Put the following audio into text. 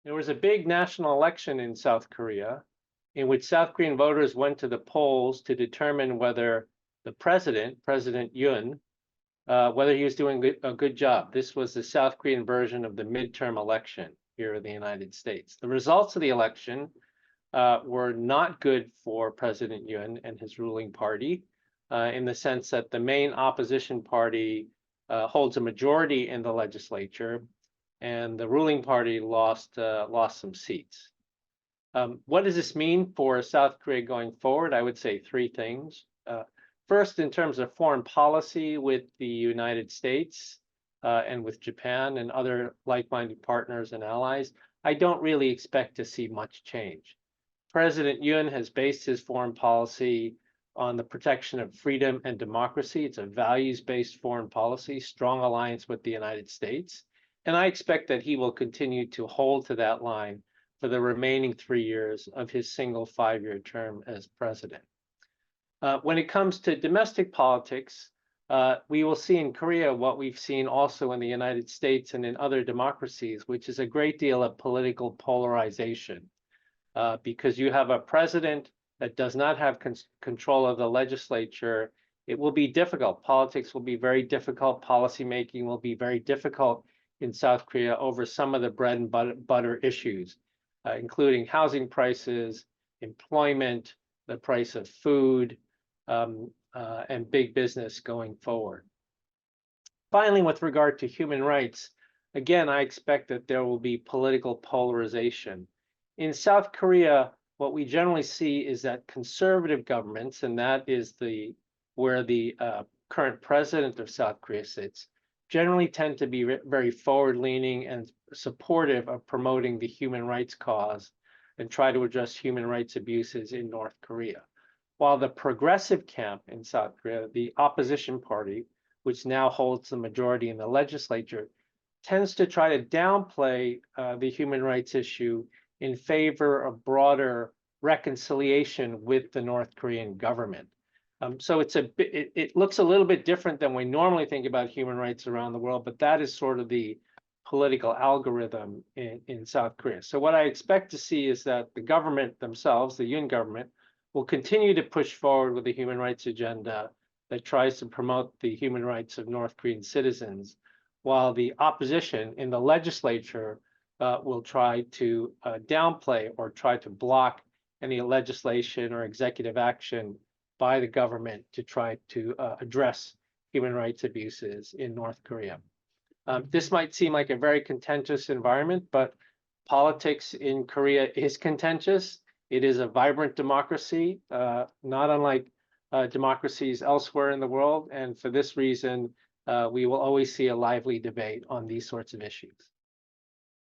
There was a big national election in South Korea in which South Korean voters went to the polls to determine whether the president, President Yoon, whether he was doing a good job. This was the South Korean version of the midterm election here in the United States. The results of the election were not good for President Yoon and his ruling party, in the sense that the main opposition party holds a majority in the legislature, and the ruling party lost some seats. What does this mean for South Korea going forward? I would say three things. First, in terms of foreign policy with the United States and with Japan and other like-minded partners and allies, I don't really expect to see much change. President Yoon has based his foreign policy on the protection of freedom and democracy. It's a values-based foreign policy, strong alliance with the United States. And I expect that he will continue to hold to that line for the remaining 3 years of his single 5-year term as president. When it comes to domestic politics, we will see in Korea what we've seen also in the United States and in other democracies, which is a great deal of political polarization. Because you have a president that does not have control of the legislature, it will be difficult. Politics will be very difficult. Policymaking will be very difficult in South Korea over some of the bread and butter issues, including housing prices, employment, the price of food, and big business going forward. Finally, with regard to human rights, again, I expect that there will be political polarization. In South Korea, what we generally see is that conservative governments, and that is where the current president of South Korea sits, generally tend to be very forward-leaning and supportive of promoting the human rights cause and try to address human rights abuses in North Korea. While the progressive camp in South Korea, the opposition party, which now holds the majority in the legislature, tends to try to downplay the human rights issue in favor of broader reconciliation with the North Korean government. So it looks a little bit different than we normally think about human rights around the world, but that is sort of the political algorithm in South Korea. So what I expect to see is that the government themselves, the Yoon government, will continue to push forward with the human rights agenda that tries to promote the human rights of North Korean citizens, while the opposition in the legislature will try to downplay or try to block any legislation or executive action by the government to try to address human rights abuses in North Korea. This might seem like a very contentious environment, but politics in Korea is contentious. It is a vibrant democracy, not unlike democracies elsewhere in the world. And for this reason, we will always see a lively debate on these sorts of issues.